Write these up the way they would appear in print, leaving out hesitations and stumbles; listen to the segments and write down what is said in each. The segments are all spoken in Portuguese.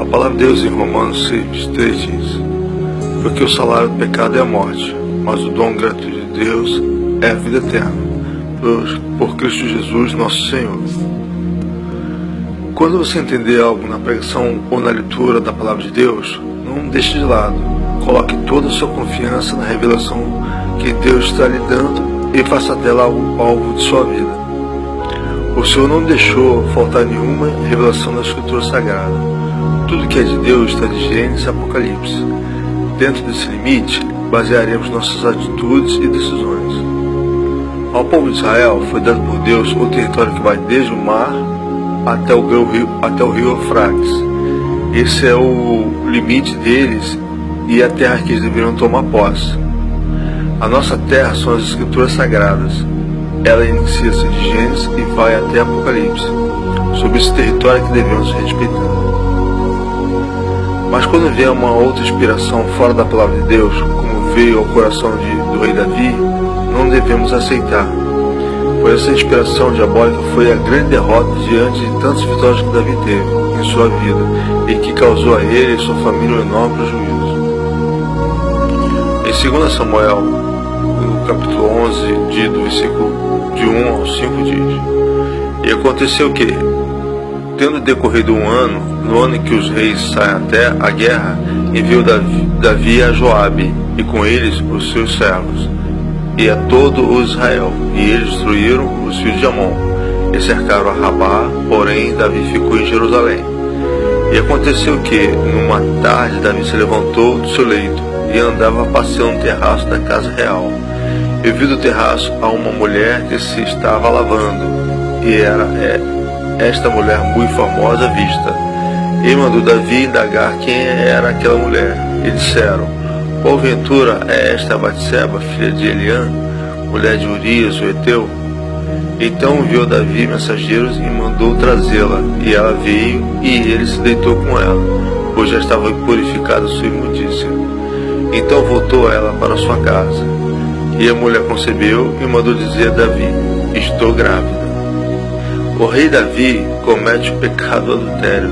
A palavra de Deus em Romanos 6:3 diz: porque o salário do pecado é a morte, mas o dom gratuito de Deus é a vida eterna, por Cristo Jesus nosso Senhor. Quando você entender algo na pregação ou na leitura da palavra de Deus, não deixe de lado. Coloque toda a sua confiança na revelação que Deus está lhe dando e faça dela o alvo de sua vida. O Senhor não deixou faltar nenhuma revelação da Escritura Sagrada. Tudo que é de Deus está de Gênesis e Apocalipse. Dentro desse limite, basearemos nossas atitudes e decisões. Ao povo de Israel foi dado por Deus o território que vai desde o mar até o rio Eufrates. Esse é o limite deles e a terra que eles deveriam tomar posse. A nossa terra são as Escrituras Sagradas. Ela inicia-se de Gênesis e vai até Apocalipse. Sobre esse território que devemos respeitar. Mas quando vier uma outra inspiração fora da palavra de Deus, como veio ao coração do rei Davi, não devemos aceitar, pois essa inspiração diabólica foi a grande derrota diante de tantas vitórias que Davi teve em sua vida e que causou a ele e sua família um enorme prejuízo. Em 2 Samuel, no capítulo 11, do versículo de 1 ao 5 diz: e aconteceu que, tendo decorrido um ano, no ano em que os reis saem até a guerra, enviou Davi a Joabe, e com eles os seus servos, e a todo o Israel, e eles destruíram os filhos de Amon, e cercaram a Rabá, porém Davi ficou em Jerusalém. E aconteceu que, numa tarde, Davi se levantou do seu leito, e andava passeando no terraço da casa real. E viu do terraço a uma mulher que se estava lavando, e era esta mulher muito formosa à vista. E mandou Davi indagar quem era aquela mulher. E disseram: porventura é esta Batseba, filha de Eliã, mulher de Urias, o Heteu? Então enviou Davi mensageiros e mandou trazê-la. E ela veio, e ele se deitou com ela, pois já estava purificada sua imundícia. Então voltou ela para sua casa. E a mulher concebeu e mandou dizer a Davi: estou grávida. O rei Davi comete o pecado do adultério.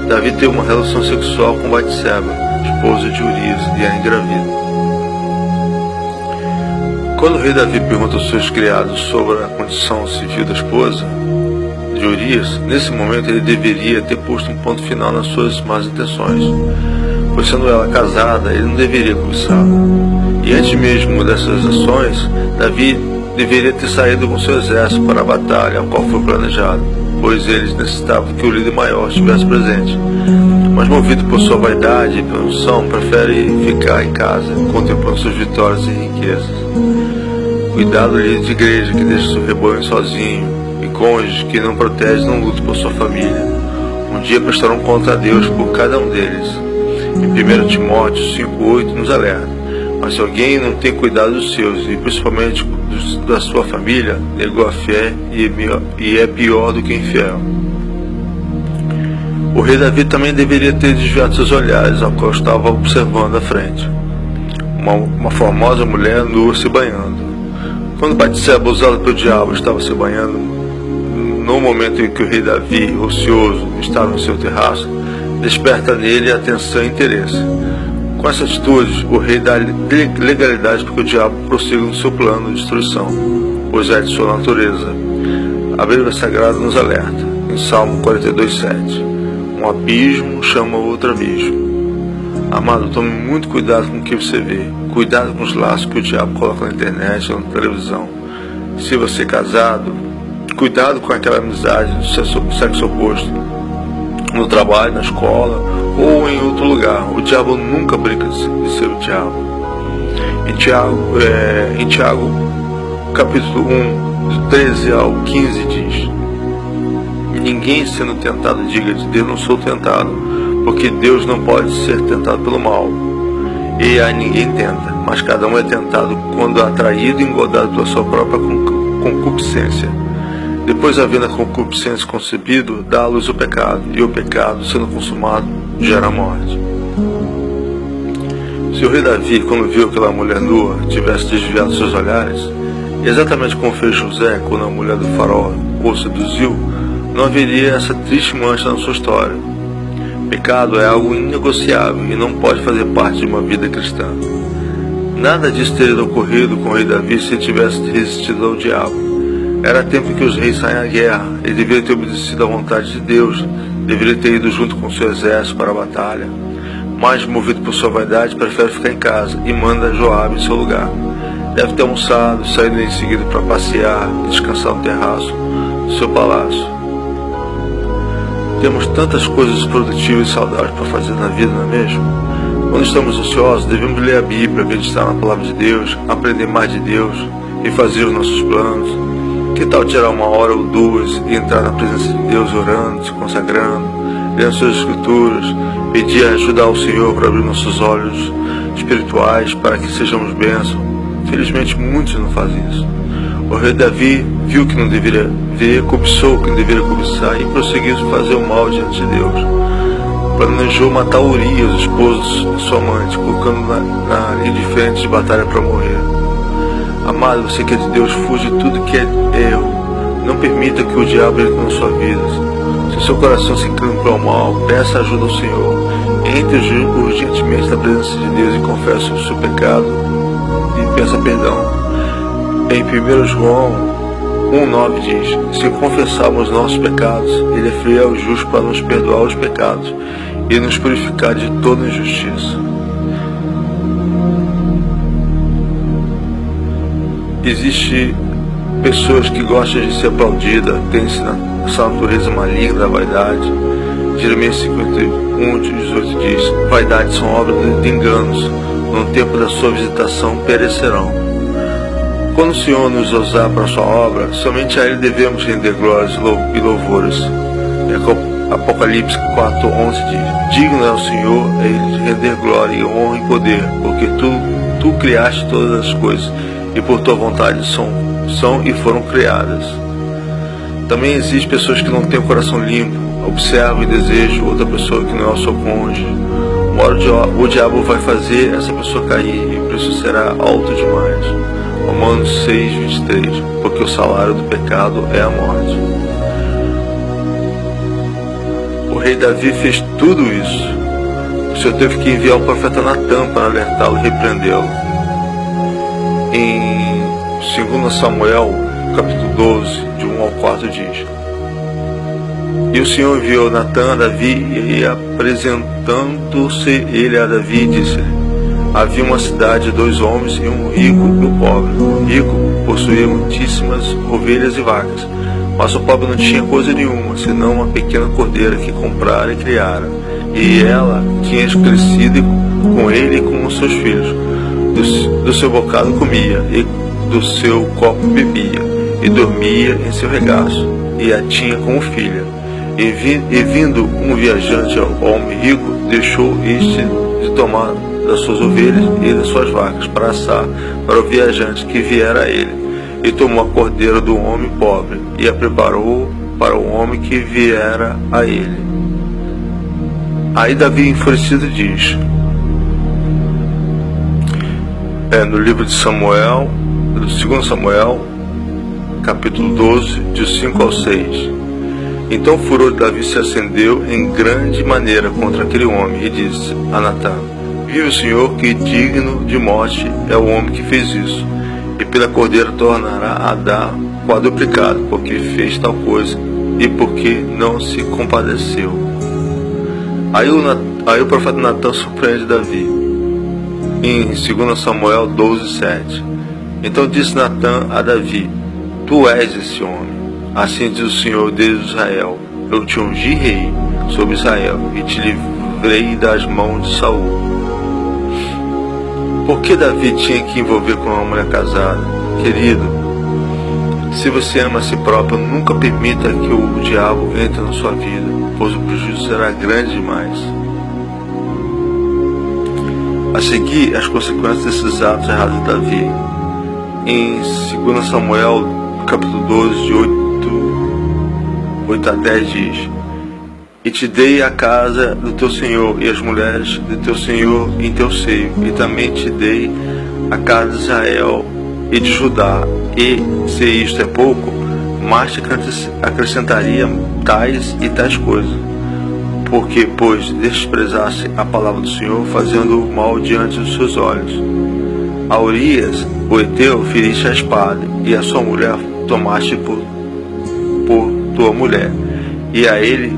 Davi teve uma relação sexual com Batseba, esposa de Urias, e a engravida. Quando o rei Davi pergunta aos seus criados sobre a condição civil da esposa de Urias, nesse momento ele deveria ter posto um ponto final nas suas más intenções, pois sendo ela casada, ele não deveria cobiçá-la. E antes mesmo dessas ações, Davi deveria ter saído com seu exército para a batalha, a qual foi planejado, pois eles necessitavam que o líder maior estivesse presente. Mas movido por sua vaidade e pela unção, prefere ficar em casa, contemplando suas vitórias e riquezas. Cuidado, líder de igreja que deixa seu rebanho sozinho, e cônjuge que não protege e não luta por sua família. Um dia prestarão conta a Deus por cada um deles. Em 1 Timóteo 5:8 nos alerta: mas se alguém não tem cuidado dos seus, e principalmente da sua família, negou a fé e é pior do que infiel. O rei Davi também deveria ter desviado seus olhares ao qual estava observando à frente. Uma formosa mulher nua se banhando. Quando Batseba, usada pelo diabo, estava se banhando, no momento em que o rei Davi, ocioso, estava no seu terraço, desperta nele atenção e interesse. Com essa atitude, o rei dá legalidade para que o diabo prossiga no seu plano de destruição, pois é de sua natureza. A Bíblia Sagrada nos alerta, em Salmo 42:7, um abismo chama outro abismo. Amado, tome muito cuidado com o que você vê, cuidado com os laços que o diabo coloca na internet ou na televisão. Se você é casado, cuidado com aquela amizade do sexo oposto, no trabalho, na escola ou em outro lugar. O diabo nunca brinca de ser o diabo. Em Tiago, capítulo 1, de 13 ao 15 diz: ninguém sendo tentado diga de Deus não sou tentado, porque Deus não pode ser tentado pelo mal, e a ninguém tenta, mas cada um é tentado quando atraído e engodado pela sua própria concupiscência. Depois, havendo a concupiscência concebido, dá à luz o pecado, e o pecado, sendo consumado, gera a morte. Se o rei Davi, quando viu aquela mulher nua, tivesse desviado seus olhares, exatamente como fez José quando a mulher do faraó o seduziu, não haveria essa triste mancha na sua história. Pecado é algo inegociável e não pode fazer parte de uma vida cristã. Nada disso teria ocorrido com o rei Davi se ele tivesse resistido ao diabo. Era tempo que os reis saem à guerra. Ele deveria ter obedecido à vontade de Deus, deveria ter ido junto com seu exército para a batalha. Mas, movido por sua vaidade, prefere ficar em casa e manda Joabe em seu lugar. Deve ter almoçado, saído em seguida para passear e descansar no terraço do seu palácio. Temos tantas coisas produtivas e saudáveis para fazer na vida, não é mesmo? Quando estamos ansiosos, devemos ler a Bíblia, meditar na Palavra de Deus, aprender mais de Deus e fazer os nossos planos. Que tal tirar 1 hora ou 2 e entrar na presença de Deus orando, se consagrando, lendo suas escrituras, pedir ajuda ao Senhor para abrir nossos olhos espirituais para que sejamos bênçãos? Felizmente muitos não fazem isso. O rei Davi viu que não deveria ver, cobiçou o que não deveria cobiçar e prosseguiu fazer o mal diante de Deus. Planejou matar Urias, esposo de sua amante, colocando na linha de frente de batalha para morrer. Amado, você que é de Deus, fuja de tudo que é erro. Não permita que o diabo entre na sua vida. Se seu coração se inclina para o mal, peça ajuda ao Senhor. Entre urgentemente na presença de Deus e confesse o seu pecado e peça perdão. Em 1 João 1,9 diz: se confessarmos nossos pecados, Ele é fiel e justo para nos perdoar os pecados e nos purificar de toda injustiça. Existem pessoas que gostam de ser aplaudidas, têm essa natureza maligna da vaidade. Jeremias 51:18 diz: vaidade são obras de enganos, no tempo da sua visitação perecerão. Quando o Senhor nos usar para a sua obra, somente a Ele devemos render glórias e louvores. Apocalipse 4:11 diz: digno é o Senhor a Ele de render glória e honra e poder, porque tu criaste todas as coisas, e por tua vontade são e foram criadas. Também existem pessoas que não têm o coração limpo, observam e desejam outra pessoa que não é o seu cônjuge. Uma hora o diabo vai fazer essa pessoa cair, e o preço será alto demais. Romanos 6:23, porque o salário do pecado é a morte. O rei Davi fez tudo isso. O Senhor teve que enviar o profeta Natã para alertá-lo e repreendê-lo. Em 2 Samuel, capítulo 12, de 1 ao 4 diz: e o Senhor enviou Natã a Davi, e apresentando-se ele a Davi, disse-lhe: havia uma cidade de 2 homens, e um rico e um pobre. O rico possuía muitíssimas ovelhas e vacas, mas o pobre não tinha coisa nenhuma, senão uma pequena cordeira que comprara e criara, e ela tinha crescido com ele e com os seus filhos. Do seu bocado comia, e do seu copo bebia, e dormia em seu regaço, e a tinha como filha. E vindo um viajante ao homem rico, deixou este de tomar das suas ovelhas e das suas vacas para assar para o viajante que viera a ele, e tomou a cordeira do homem pobre e a preparou para o homem que viera a ele. Aí Davi, enfurecido, diz, no livro de Samuel, 2 Samuel, capítulo 12, de 5 ao 6. Então o furor de Davi se acendeu em grande maneira contra aquele homem, e disse a Natã: vive o Senhor, que digno de morte é o homem que fez isso, e pela cordeira tornará a dar quadruplicado, porque fez tal coisa e porque não se compadeceu. Aí o profeta Natã surpreende Davi, em 2 Samuel 12:7. Então disse Natã a Davi: tu és esse homem. Assim diz o Senhor, Deus de Israel: eu te ungi rei sobre Israel, e te livrei das mãos de Saul. Por que Davi tinha que envolver com uma mulher casada? Querido, se você ama a si próprio, nunca permita que o diabo entre na sua vida, pois o prejuízo será grande demais. A seguir, as consequências desses atos errados de Davi. Em 2 Samuel, capítulo 12, de 8 a 10 diz: e te dei a casa do teu senhor e as mulheres do teu senhor em teu seio, e também te dei a casa de Israel e de Judá, e se isto é pouco, mais te acrescentaria tais e tais coisas. Porque, pois, desprezaste a palavra do Senhor, fazendo o mal diante dos seus olhos. A Urias, o Heteu, feriste a espada, e a sua mulher tomaste por tua mulher, e a ele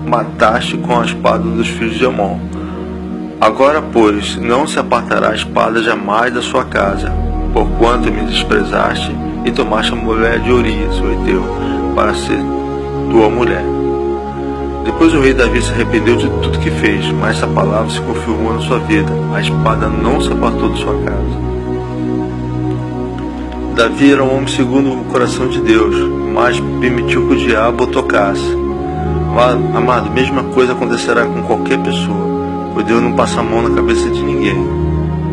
mataste com a espada dos filhos de Amon. Agora, pois, não se apartará a espada jamais da sua casa, porquanto me desprezaste e tomaste a mulher de Urias, o Heteu, para ser tua mulher. Depois o rei Davi se arrependeu de tudo que fez, mas essa palavra se confirmou na sua vida. A espada não se apartou de sua casa. Davi era um homem segundo o coração de Deus, mas permitiu que o diabo o tocasse. Amado, mesma coisa acontecerá com qualquer pessoa, pois Deus não passa a mão na cabeça de ninguém.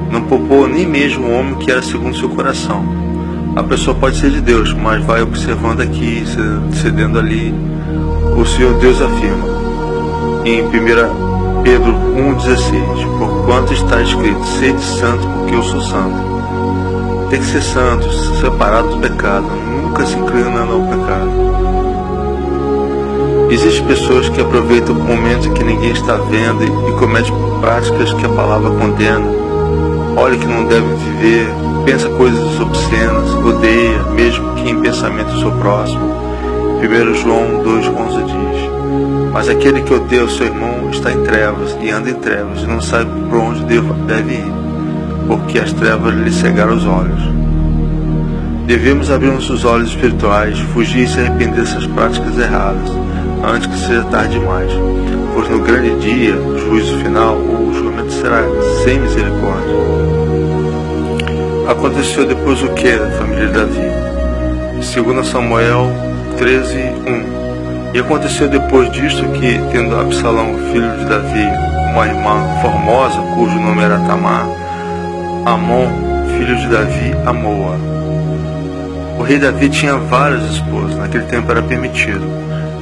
Não poupou nem mesmo o homem que era segundo seu coração. A pessoa pode ser de Deus, mas vai observando aqui, cedendo ali. O Senhor Deus afirma, em 1 Pedro 1,16, porquanto está escrito, sede santo, porque eu sou santo. Tem que ser santo, separado do pecado, nunca se inclinando ao pecado. Existem pessoas que aproveitam o momento em que ninguém está vendo e cometem práticas que a palavra condena. Olha que não deve viver, pensa coisas obscenas, odeia, mesmo que em pensamento seu próximo. 1 João 2,11 diz, mas aquele que odeia o seu irmão está em trevas e anda em trevas e não sabe por onde deve ir, porque as trevas lhe cegaram os olhos. Devemos abrir nossos olhos espirituais, fugir e se arrepender dessas práticas erradas, antes que seja tarde demais, pois no grande dia, o juízo final, o julgamento será sem misericórdia. Aconteceu depois o que da família de Davi? 2 Samuel 13:1. E aconteceu depois disto que, tendo Absalão, filho de Davi, uma irmã formosa, cujo nome era Tamar, Amon, filho de Davi, amou-a. O rei Davi tinha várias esposas, naquele tempo era permitido.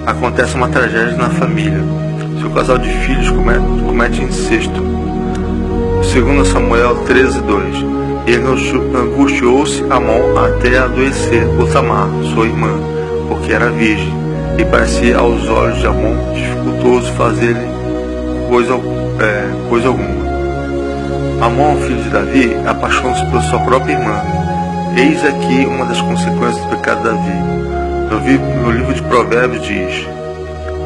Acontece uma tragédia na família. Seu casal de filhos comete incesto. 2 Samuel 13:2. E angustiou-se Amon até adoecer por Tamar, sua irmã, porque era virgem, e parecia aos olhos de Amon dificultoso fazer-lhe coisa alguma. Amon, filho de Davi, apaixonou-se por sua própria irmã. Eis aqui uma das consequências do pecado de Davi. No livro de Provérbios diz,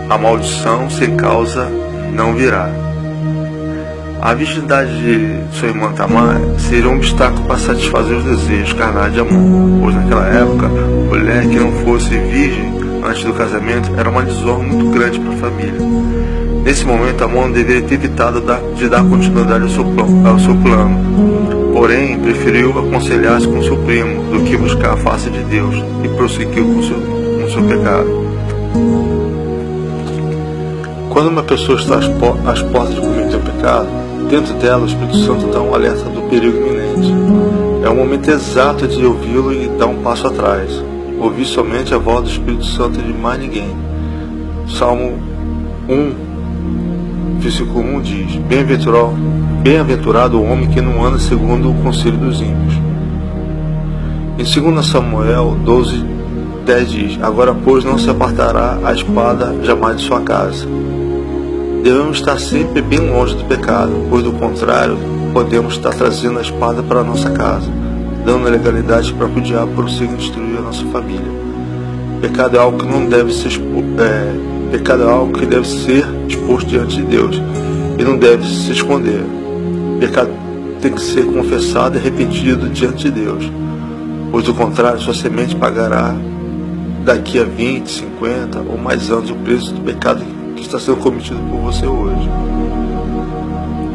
a maldição sem causa não virá. A virgindade de sua irmã Tamar seria um obstáculo para satisfazer os desejos carnais de Amon, pois naquela época, mulher que não fosse virgem antes do casamento era uma desonra muito grande para a família. Nesse momento, Amon deveria ter evitado de dar continuidade ao seu plano, porém preferiu aconselhar-se com seu primo do que buscar a face de Deus e prosseguiu com seu pecado. Quando uma pessoa está às portas de cometer o pecado, dentro dela o Espírito Santo dá um alerta do perigo iminente. É o momento exato de ouvi-lo e dar um passo atrás. Ouvir somente a voz do Espírito Santo e de mais ninguém. Salmo 1, versículo 1 diz, bem-aventurado o homem que não anda segundo o conselho dos ímpios. Em 2 Samuel 12:10 diz, agora pois não se apartará a espada jamais de sua casa. Devemos estar sempre bem longe do pecado, pois do contrário, podemos estar trazendo a espada para a nossa casa, dando a legalidade para que o diabo prossiga destruir a nossa família. Pecado é algo que não deve ser pecado é algo que deve ser exposto diante de Deus e não deve se esconder. Pecado tem que ser confessado e arrependido diante de Deus, pois do contrário, sua semente pagará daqui a 20, 50 ou mais anos o preço do pecado que está sendo cometido por você hoje.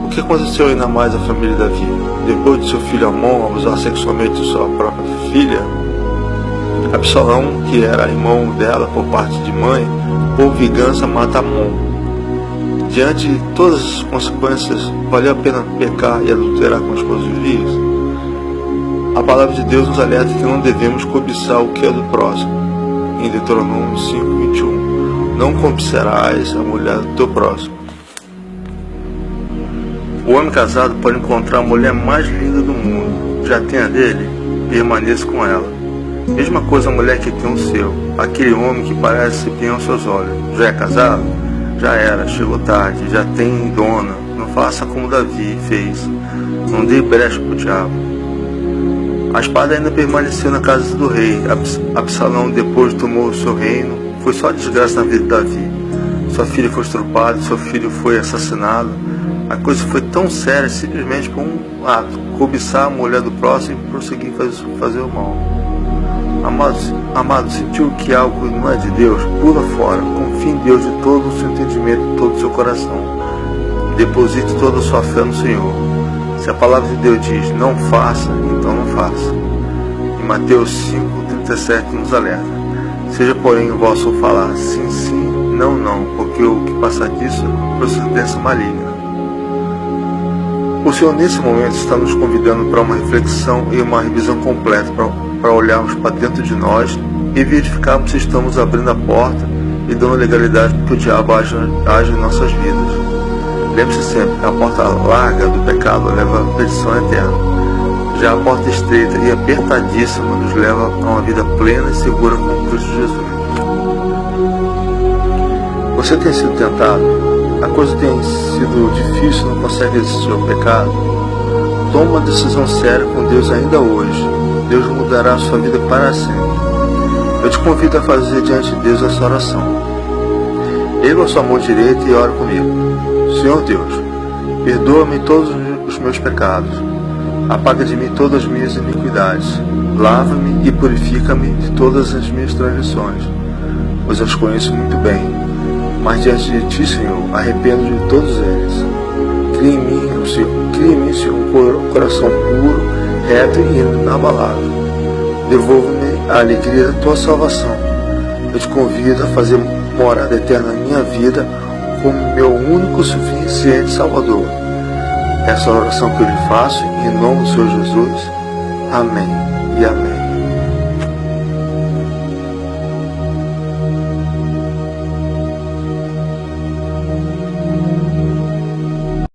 O que aconteceu ainda mais à família de Davi? Depois de seu filho Amon abusar sexualmente de sua própria filha, Absalão, que era irmão dela por parte de mãe, por vingança mata Amon. Diante de todas as consequências, valeu a pena pecar e adulterar com as esposas judias? A palavra de Deus nos alerta que não devemos cobiçar o que é do próximo. Em Deuteronômio 5:21, não cobiçarás a mulher do teu próximo. O homem casado pode encontrar a mulher mais linda do mundo, já tem a dele, permaneça com ela. Mesma coisa a mulher que tem o seu, aquele homem que parece bem aos seus olhos, já é casado? já era, chegou tarde, já tem dona. Não faça como Davi fez, não dê brecha pro diabo. A espada ainda permaneceu na casa do rei. Absalão depois tomou o seu reino. Foi só desgraça na vida de Davi. Sua filha foi estrupada, seu filho foi assassinado. A coisa foi tão séria simplesmente por um ato: cobiçar a mulher do próximo e prosseguir fazer o mal. Amado, sentiu que algo não é de Deus? Pula fora. Confie em Deus de todo o seu entendimento, de todo o seu coração. Deposite toda a sua fé no Senhor. Se a palavra de Deus diz não faça, então não faça. Em Mateus 5,37 nos alerta: seja porém o vosso falar sim, sim, não, não, porque o que passar disso é procedência maligna. O Senhor nesse momento está nos convidando para uma reflexão e uma revisão completa, para olharmos para dentro de nós e verificarmos se estamos abrindo a porta e dando legalidade para que o diabo age em nossas vidas. Lembre-se sempre que a porta larga do pecado leva à perdição eterna. Já a porta estreita e apertadíssima nos leva a uma vida plena e segura com Cristo Jesus. Você tem sido tentado? A coisa tem sido difícil, não consegue resistir ao pecado? Toma uma decisão séria com Deus ainda hoje. Deus mudará a sua vida para sempre. Eu te convido a fazer diante de Deus essa oração. Erga a sua mão direita e ore comigo. Senhor Deus, perdoa-me todos os meus pecados. Apaga de mim todas as minhas iniquidades. Lava-me e purifica-me de todas as minhas transgressões, pois eu os conheço muito bem. Mas diante de Ti, Senhor, arrependo de todos eles. Cria em mim, Senhor, um coração puro, reto e inabalável. Devolva-me a alegria da Tua salvação. Eu te convido a fazer morada eterna na minha vida como meu único suficiente Salvador. Essa é a oração que eu lhe faço, em nome do Senhor Jesus. Amém e amém.